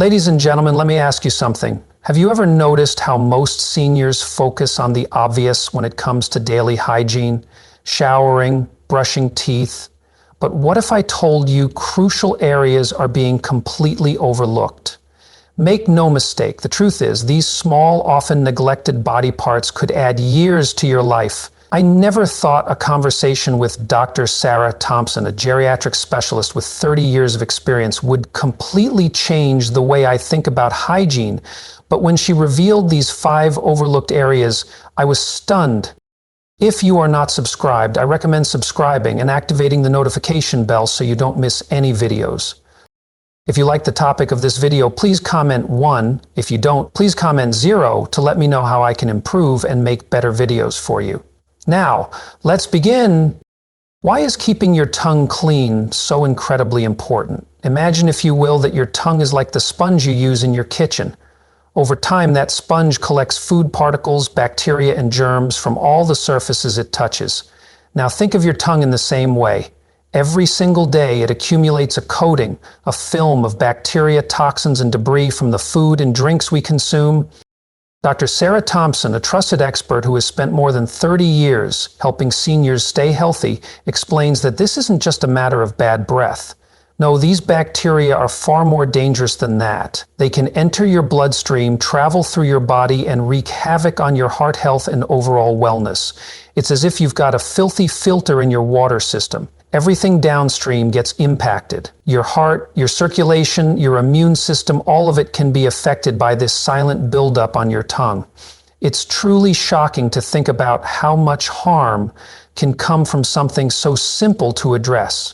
Ladies and gentlemen, let me ask you something. Have you ever noticed how most seniors focus on the obvious when it comes to daily hygiene, showering, brushing teeth? But what if I told you crucial areas are being completely overlooked? Make no mistake, the truth is, these small, often neglected body parts could add years to your life. I never thought a conversation with Dr. Sarah Thompson, a geriatric specialist with 30 years of experience, would completely change the way I think about hygiene. But when she revealed these 5 overlooked areas, I was stunned. If you are not subscribed, I recommend subscribing and activating the notification bell so you don't miss any videos. If you like the topic of this video, please comment 1. If you don't, please comment 0 to let me know how I can improve and make better videos for you. Now, let's begin. Why is keeping your tongue clean so incredibly important? Imagine, if you will, that your tongue is like the sponge you use in your kitchen. Over time, that sponge collects food particles, bacteria, and germs from all the surfaces it touches. Now think of your tongue in the same way. Every single day, it accumulates a coating, a film of bacteria, toxins, and debris from the food and drinks we consume. Dr. Sarah Thompson, a trusted expert who has spent more than 30 years helping seniors stay healthy, explains that this isn't just a matter of bad breath. No, these bacteria are far more dangerous than that. They can enter your bloodstream, travel through your body, and wreak havoc on your heart health and overall wellness. It's as if you've got a filthy filter in your water system. Everything downstream gets impacted. Your heart, your circulation, your immune system, all of it can be affected by this silent buildup on your tongue. It's truly shocking to think about how much harm can come from something so simple to address.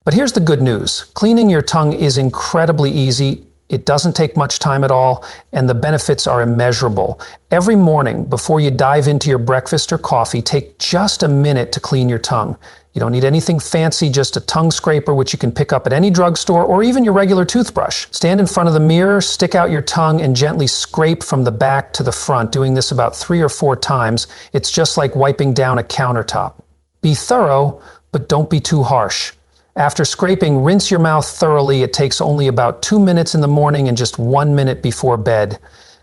But here's the good news. Cleaning your tongue is incredibly easy. It doesn't take much time at all, and the benefits are immeasurable. Every morning, before you dive into your breakfast or coffee, take just a minute to clean your tongue. You don't need anything fancy, just a tongue scraper, which you can pick up at any drugstore or even your regular toothbrush. Stand in front of the mirror, stick out your tongue, and gently scrape from the back to the front, doing this about 3 or 4 times. It's just like wiping down a countertop. Be thorough, but don't be too harsh. After scraping, rinse your mouth thoroughly. It takes only about 2 minutes in the morning and just 1 minute before bed.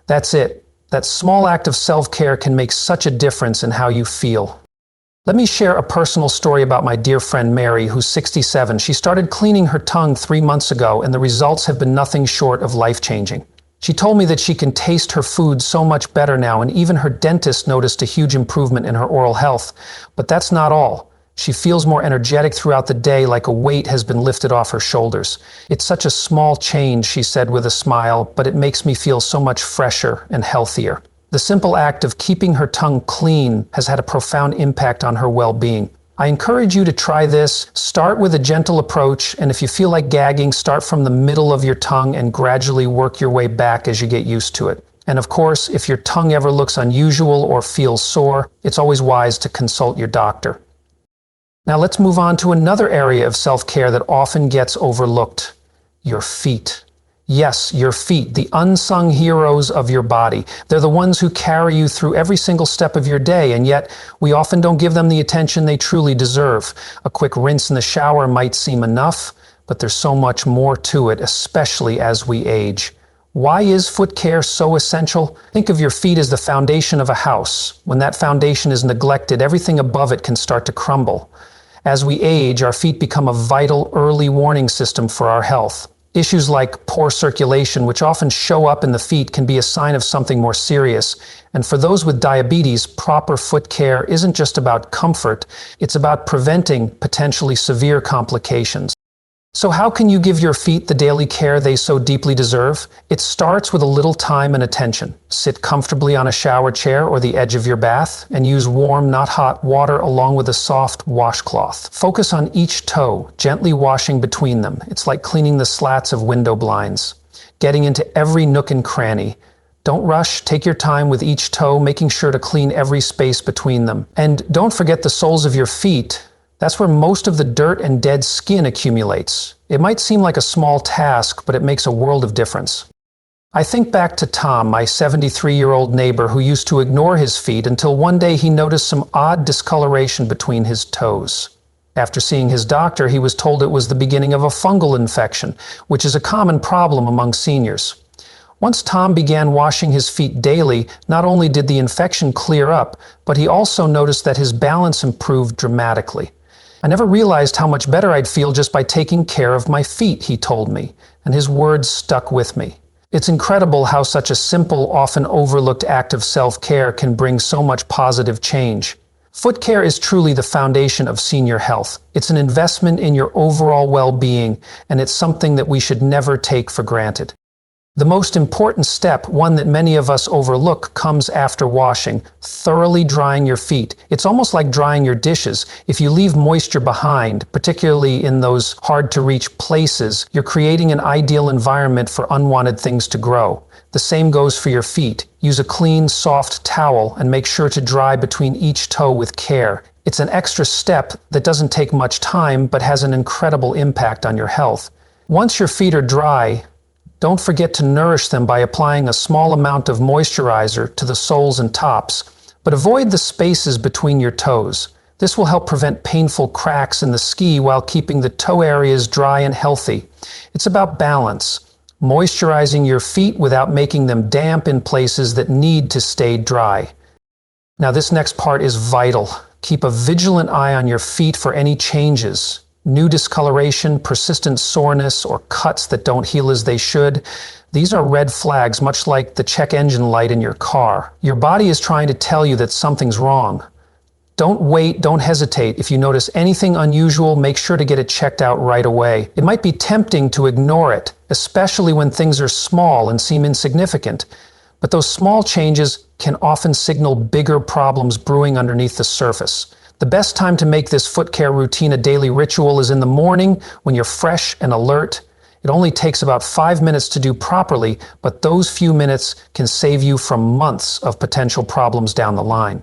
That's it. That small act of self-care can make such a difference in how you feel. Let me share a personal story about my dear friend Mary, who's 67. She started cleaning her tongue 3 months ago, and the results have been nothing short of life-changing. She told me that she can taste her food so much better now, and even her dentist noticed a huge improvement in her oral health. But that's not all. She feels more energetic throughout the day, like a weight has been lifted off her shoulders. It's such a small change, she said with a smile, but it makes me feel so much fresher and healthier. The simple act of keeping her tongue clean has had a profound impact on her well-being. I encourage you to try this. Start with a gentle approach, and if you feel like gagging, start from the middle of your tongue and gradually work your way back as you get used to it. And of course, if your tongue ever looks unusual or feels sore, it's always wise to consult your doctor. Now let's move on to another area of self-care that often gets overlooked: your feet. Yes, your feet, the unsung heroes of your body. They're the ones who carry you through every single step of your day, and yet we often don't give them the attention they truly deserve. A quick rinse in the shower might seem enough, but there's so much more to it, especially as we age. Why is foot care so essential? Think of your feet as the foundation of a house. When that foundation is neglected, everything above it can start to crumble. As we age, our feet become a vital early warning system for our health. Issues like poor circulation, which often show up in the feet, can be a sign of something more serious. And for those with diabetes, proper foot care isn't just about comfort, it's about preventing potentially severe complications. So how can you give your feet the daily care they so deeply deserve? It starts with a little time and attention. Sit comfortably on a shower chair or the edge of your bath and use warm, not hot water along with a soft washcloth. Focus on each toe, gently washing between them. It's like cleaning the slats of window blinds, getting into every nook and cranny. Don't rush, take your time with each toe, making sure to clean every space between them. And don't forget the soles of your feet. That's where most of the dirt and dead skin accumulates. It might seem like a small task, but it makes a world of difference. I think back to Tom, my 73-year-old neighbor who used to ignore his feet until one day he noticed some odd discoloration between his toes. After seeing his doctor, he was told it was the beginning of a fungal infection, which is a common problem among seniors. Once Tom began washing his feet daily, not only did the infection clear up, but he also noticed that his balance improved dramatically. "I never realized how much better I'd feel just by taking care of my feet," he told me, and his words stuck with me. It's incredible how such a simple, often overlooked act of self-care can bring so much positive change. Foot care is truly the foundation of senior health. It's an investment in your overall well-being, and it's something that we should never take for granted. The most important step, one that many of us overlook, comes after washing, thoroughly drying your feet. It's almost like drying your dishes. If you leave moisture behind, particularly in those hard-to-reach places, you're creating an ideal environment for unwanted things to grow. The same goes for your feet. Use a clean, soft towel and make sure to dry between each toe with care. It's an extra step that doesn't take much time but has an incredible impact on your health. Once your feet are dry, don't forget to nourish them by applying a small amount of moisturizer to the soles and tops, but avoid the spaces between your toes. This will help prevent painful cracks in the ski while keeping the toe areas dry and healthy. It's about balance, moisturizing your feet without making them damp in places that need to stay dry. Now, this next part is vital. Keep a vigilant eye on your feet for any changes. New discoloration, persistent soreness, or cuts that don't heal as they should. These are red flags, much like the check engine light in your car. Your body is trying to tell you that something's wrong. Don't wait, don't hesitate. If you notice anything unusual, make sure to get it checked out right away. It might be tempting to ignore it, especially when things are small and seem insignificant. But those small changes can often signal bigger problems brewing underneath the surface. The best time to make this foot care routine a daily ritual is in the morning when you're fresh and alert. It only takes about 5 minutes to do properly, but those few minutes can save you from months of potential problems down the line.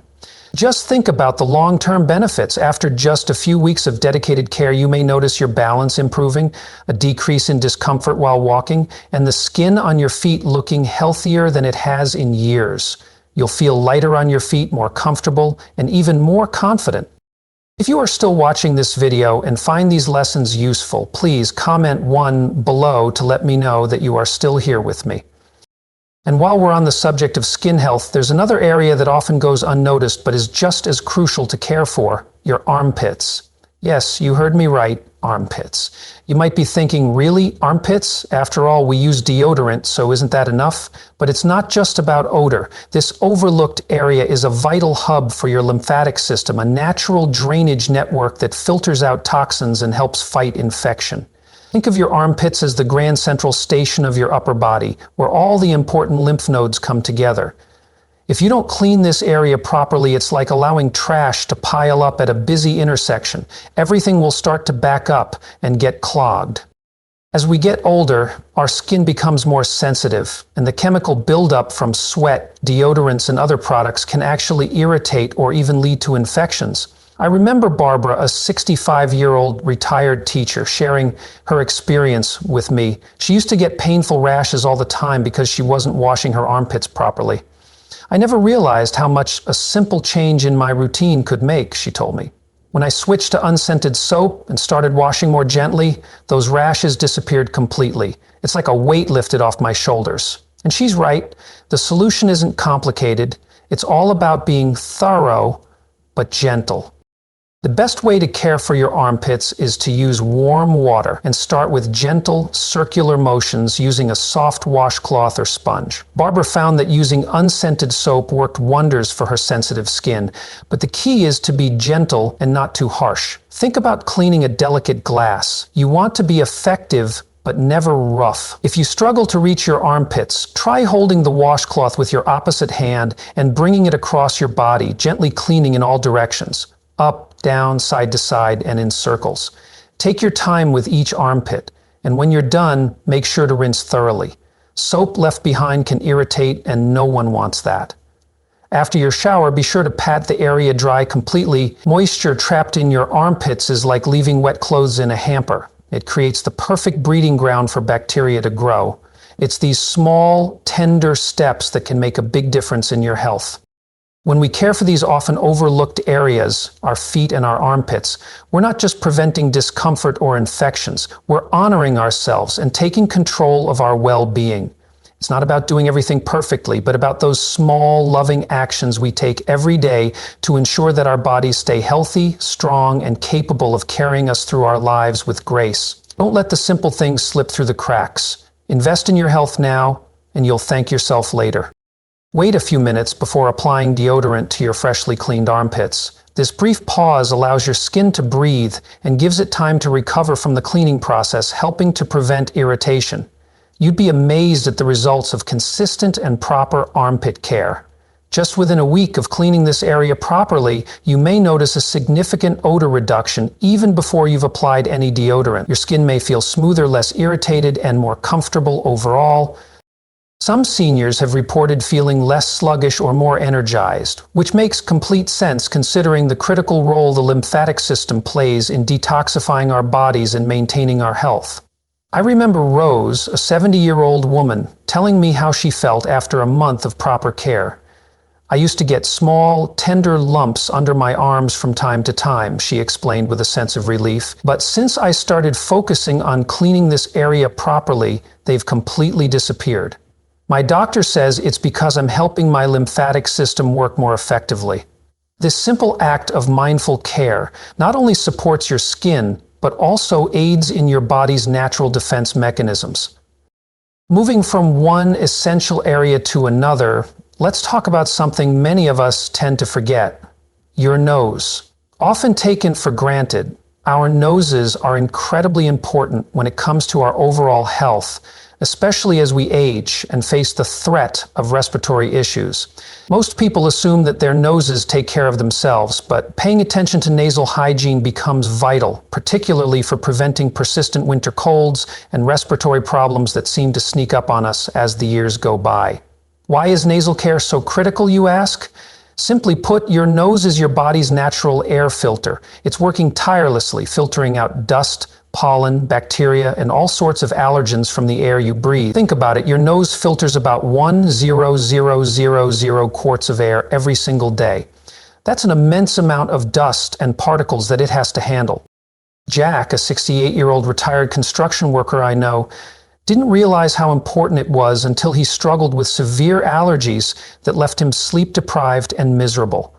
Just think about the long-term benefits. After just a few weeks of dedicated care, you may notice your balance improving, a decrease in discomfort while walking, and the skin on your feet looking healthier than it has in years. You'll feel lighter on your feet, more comfortable, and even more confident. If you are still watching this video and find these lessons useful, please comment 1 below to let me know that you are still here with me. And while we're on the subject of skin health, there's another area that often goes unnoticed but is just as crucial to care for: your armpits. Yes, you heard me right, armpits. You might be thinking, really, armpits? After all, we use deodorant, so isn't that enough? But it's not just about odor. This overlooked area is a vital hub for your lymphatic system, a natural drainage network that filters out toxins and helps fight infection. Think of your armpits as the grand central station of your upper body, where all the important lymph nodes come together. If you don't clean this area properly, it's like allowing trash to pile up at a busy intersection. Everything will start to back up and get clogged. As we get older, our skin becomes more sensitive, and the chemical buildup from sweat, deodorants, and other products can actually irritate or even lead to infections. I remember Barbara, a 65-year-old retired teacher, sharing her experience with me. She used to get painful rashes all the time because she wasn't washing her armpits properly. "I never realized how much a simple change in my routine could make," she told me. "When I switched to unscented soap and started washing more gently, those rashes disappeared completely. It's like a weight lifted off my shoulders." And she's right. The solution isn't complicated. It's all about being thorough but gentle. The best way to care for your armpits is to use warm water and start with gentle, circular motions using a soft washcloth or sponge. Barbara found that using unscented soap worked wonders for her sensitive skin, but the key is to be gentle and not too harsh. Think about cleaning a delicate glass. You want to be effective, but never rough. If you struggle to reach your armpits, try holding the washcloth with your opposite hand and bringing it across your body, gently cleaning in all directions. Up, down, side to side, and in circles. Take your time with each armpit, and when you're done, make sure to rinse thoroughly. Soap left behind can irritate, and no one wants that. After your shower, be sure to pat the area dry completely. Moisture trapped in your armpits is like leaving wet clothes in a hamper. It creates the perfect breeding ground for bacteria to grow. It's these small, tender steps that can make a big difference in your health. When we care for these often overlooked areas, our feet and our armpits, we're not just preventing discomfort or infections, we're honoring ourselves and taking control of our well-being. It's not about doing everything perfectly, but about those small, loving actions we take every day to ensure that our bodies stay healthy, strong, and capable of carrying us through our lives with grace. Don't let the simple things slip through the cracks. Invest in your health now, and you'll thank yourself later. Wait a few minutes before applying deodorant to your freshly cleaned armpits. This brief pause allows your skin to breathe and gives it time to recover from the cleaning process, helping to prevent irritation. You'd be amazed at the results of consistent and proper armpit care. Just within a week of cleaning this area properly, you may notice a significant odor reduction even before you've applied any deodorant. Your skin may feel smoother, less irritated, and more comfortable overall. Some seniors have reported feeling less sluggish or more energized, which makes complete sense considering the critical role the lymphatic system plays in detoxifying our bodies and maintaining our health. I remember Rose, a 70-year-old woman, telling me how she felt after a month of proper care. I used to get small, tender lumps under my arms from time to time, she explained with a sense of relief. But since I started focusing on cleaning this area properly, they've completely disappeared. My doctor says it's because I'm helping my lymphatic system work more effectively. This simple act of mindful care not only supports your skin, but also aids in your body's natural defense mechanisms. Moving from one essential area to another, let's talk about something many of us tend to forget: your nose. Often taken for granted, our noses are incredibly important when it comes to our overall health, especially as we age and face the threat of respiratory issues. Most people assume that their noses take care of themselves, but paying attention to nasal hygiene becomes vital, particularly for preventing persistent winter colds and respiratory problems that seem to sneak up on us as the years go by. Why is nasal care so critical, you ask? Simply put, your nose is your body's natural air filter. It's working tirelessly, filtering out dust, pollen, bacteria, and all sorts of allergens from the air you breathe. Think about it, your nose filters about 1,000,000 quarts of air every single day. That's an immense amount of dust and particles that it has to handle. Jack, a 68-year-old retired construction worker I know, didn't realize how important it was until he struggled with severe allergies that left him sleep-deprived and miserable.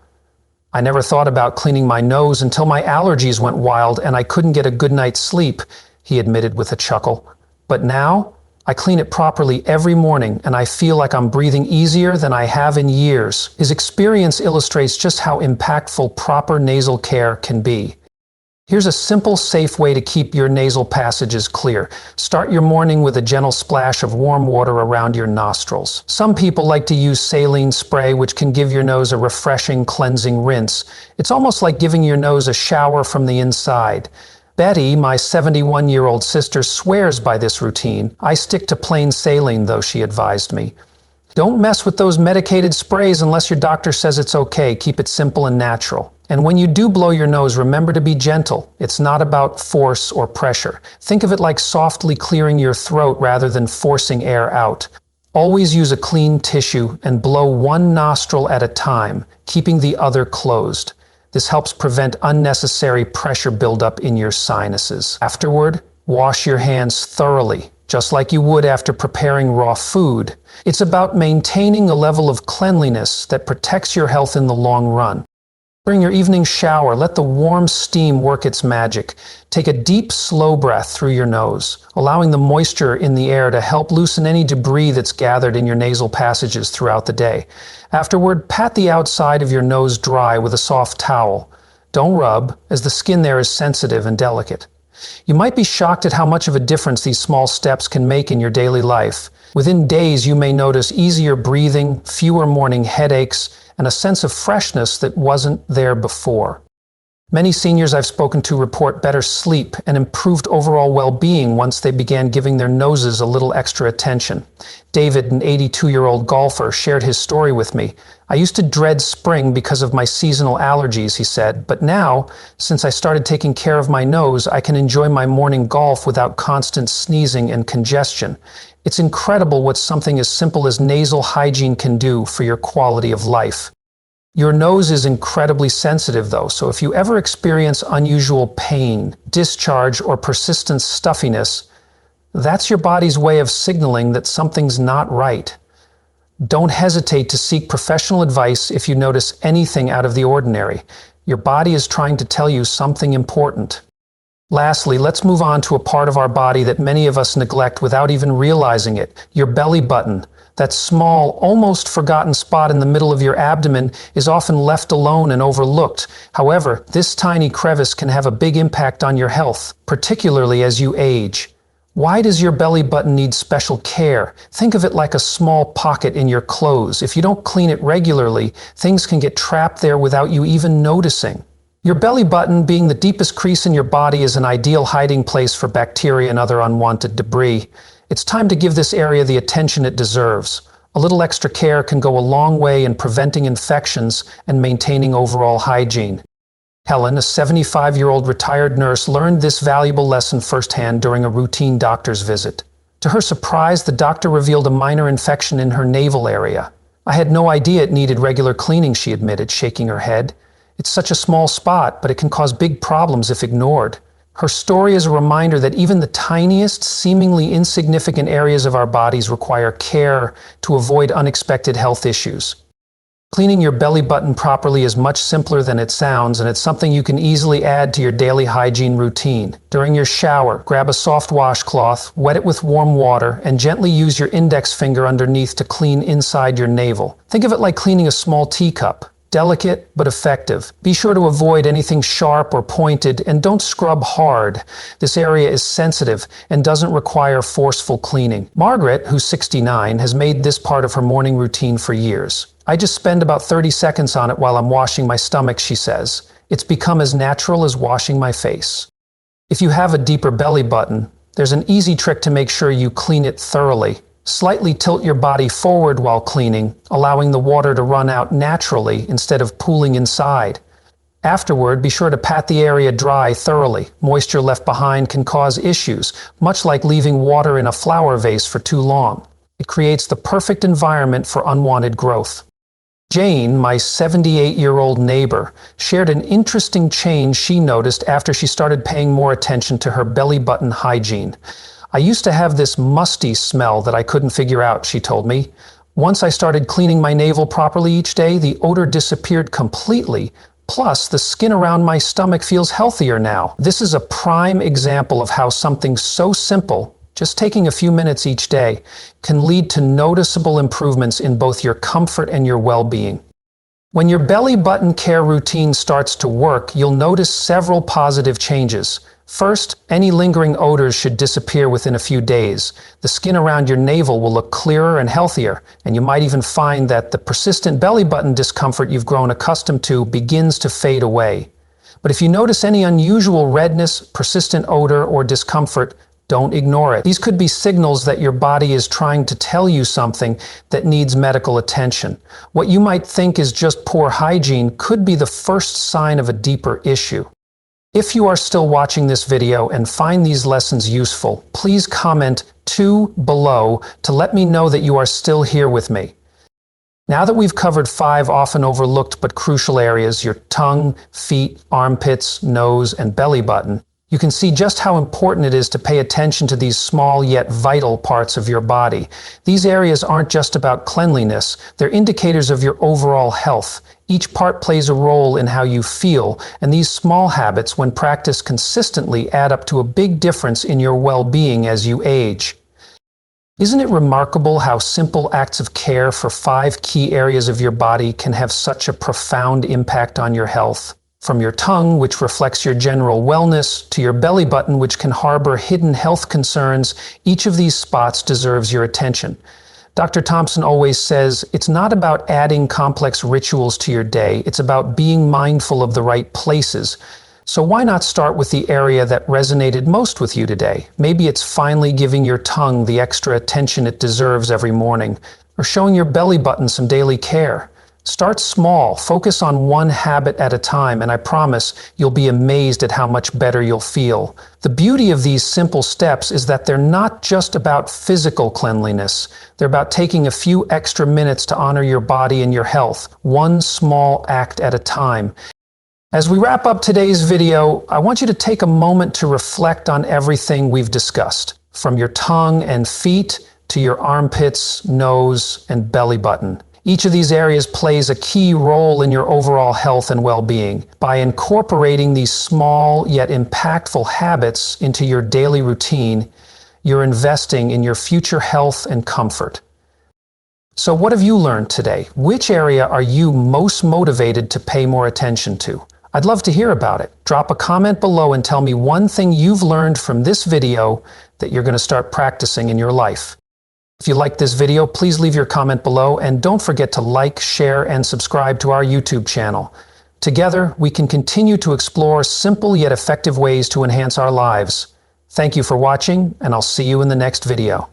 I never thought about cleaning my nose until my allergies went wild and I couldn't get a good night's sleep, he admitted with a chuckle. But now, I clean it properly every morning and I feel like I'm breathing easier than I have in years. His experience illustrates just how impactful proper nasal care can be. Here's a simple, safe way to keep your nasal passages clear. Start your morning with a gentle splash of warm water around your nostrils. Some people like to use saline spray, which can give your nose a refreshing, cleansing rinse. It's almost like giving your nose a shower from the inside. Betty, my 71-year-old sister, swears by this routine. I stick to plain saline, though, she advised me. Don't mess with those medicated sprays unless your doctor says it's okay. Keep it simple and natural. And when you do blow your nose, remember to be gentle. It's not about force or pressure. Think of it like softly clearing your throat rather than forcing air out. Always use a clean tissue and blow one nostril at a time, keeping the other closed. This helps prevent unnecessary pressure buildup in your sinuses. Afterward, wash your hands thoroughly, just like you would after preparing raw food. It's about maintaining a level of cleanliness that protects your health in the long run. During your evening shower, let the warm steam work its magic. Take a deep, slow breath through your nose, allowing the moisture in the air to help loosen any debris that's gathered in your nasal passages throughout the day. Afterward, pat the outside of your nose dry with a soft towel. Don't rub, as the skin there is sensitive and delicate. You might be shocked at how much of a difference these small steps can make in your daily life. Within days, you may notice easier breathing, fewer morning headaches, and a sense of freshness that wasn't there before. Many seniors I've spoken to report better sleep and improved overall well-being once they began giving their noses a little extra attention. David, an 82-year-old golfer, shared his story with me. I used to dread spring because of my seasonal allergies, he said, but now, since I started taking care of my nose, I can enjoy my morning golf without constant sneezing and congestion. It's incredible what something as simple as nasal hygiene can do for your quality of life. Your nose is incredibly sensitive though, so if you ever experience unusual pain, discharge, or persistent stuffiness, that's your body's way of signaling that something's not right. Don't hesitate to seek professional advice if you notice anything out of the ordinary. Your body is trying to tell you something important. Lastly, let's move on to a part of our body that many of us neglect without even realizing it. Your belly button. That small, almost forgotten spot in the middle of your abdomen is often left alone and overlooked. However, this tiny crevice can have a big impact on your health, particularly as you age. Why does your belly button need special care? Think of it like a small pocket in your clothes. If you don't clean it regularly, things can get trapped there without you even noticing. Your belly button, being the deepest crease in your body, is an ideal hiding place for bacteria and other unwanted debris. It's time to give this area the attention it deserves. A little extra care can go a long way in preventing infections and maintaining overall hygiene. Helen, a 75-year-old retired nurse, learned this valuable lesson firsthand during a routine doctor's visit. To her surprise, the doctor revealed a minor infection in her navel area. "I had no idea it needed regular cleaning," she admitted, shaking her head. "It's such a small spot, but it can cause big problems if ignored." Her story is a reminder that even the tiniest, seemingly insignificant areas of our bodies require care to avoid unexpected health issues. Cleaning your belly button properly is much simpler than it sounds, and it's something you can easily add to your daily hygiene routine. During your shower, grab a soft washcloth, wet it with warm water, and gently use your index finger underneath to clean inside your navel. Think of it like cleaning a small teacup. Delicate, but effective. Be sure to avoid anything sharp or pointed, and don't scrub hard. This area is sensitive and doesn't require forceful cleaning. Margaret, who's 69, has made this part of her morning routine for years. "I just spend about 30 seconds on it while I'm washing my stomach," she says. "It's become as natural as washing my face." If you have a deeper belly button, there's an easy trick to make sure you clean it thoroughly. Slightly tilt your body forward while cleaning, allowing the water to run out naturally instead of pooling inside. Afterward, be sure to pat the area dry thoroughly. Moisture left behind can cause issues, much like leaving water in a flower vase for too long. It creates the perfect environment for unwanted growth. Jane, my 78-year-old neighbor, shared an interesting change she noticed after she started paying more attention to her belly button hygiene. "I used to have this musty smell that I couldn't figure out," she told me. "Once I started cleaning my navel properly each day, the odor disappeared completely. Plus, the skin around my stomach feels healthier now." This is a prime example of how something so simple, just taking a few minutes each day, can lead to noticeable improvements in both your comfort and your well-being. When your belly button care routine starts to work, you'll notice several positive changes. First, any lingering odors should disappear within a few days. The skin around your navel will look clearer and healthier, and you might even find that the persistent belly button discomfort you've grown accustomed to begins to fade away. But if you notice any unusual redness, persistent odor, or discomfort, don't ignore it. These could be signals that your body is trying to tell you something that needs medical attention. What you might think is just poor hygiene could be the first sign of a deeper issue. If you are still watching this video and find these lessons useful, please comment 2 below to let me know that you are still here with me. Now that we've covered 5 often overlooked but crucial areas, your tongue, feet, armpits, nose, and belly button, you can see just how important it is to pay attention to these small yet vital parts of your body. These areas aren't just about cleanliness, they're indicators of your overall health. Each part plays a role in how you feel, and these small habits, when practiced consistently, add up to a big difference in your well-being as you age. Isn't it remarkable how simple acts of care for 5 key areas of your body can have such a profound impact on your health? From your tongue, which reflects your general wellness, to your belly button, which can harbor hidden health concerns, each of these spots deserves your attention. Dr. Thompson always says, it's not about adding complex rituals to your day, it's about being mindful of the right places. So why not start with the area that resonated most with you today? Maybe it's finally giving your tongue the extra attention it deserves every morning, or showing your belly button some daily care. Start small, focus on one habit at a time, and I promise you'll be amazed at how much better you'll feel. The beauty of these simple steps is that they're not just about physical cleanliness. They're about taking a few extra minutes to honor your body and your health, one small act at a time. As we wrap up today's video, I want you to take a moment to reflect on everything we've discussed, from your tongue and feet to your armpits, nose, and belly button. Each of these areas plays a key role in your overall health and well-being. By incorporating these small yet impactful habits into your daily routine, you're investing in your future health and comfort. So what have you learned today? Which area are you most motivated to pay more attention to? I'd love to hear about it. Drop a comment below and tell me one thing you've learned from this video that you're going to start practicing in your life. If you liked this video, please leave your comment below and don't forget to like, share, and subscribe to our YouTube channel. Together, we can continue to explore simple yet effective ways to enhance our lives. Thank you for watching, and I'll see you in the next video.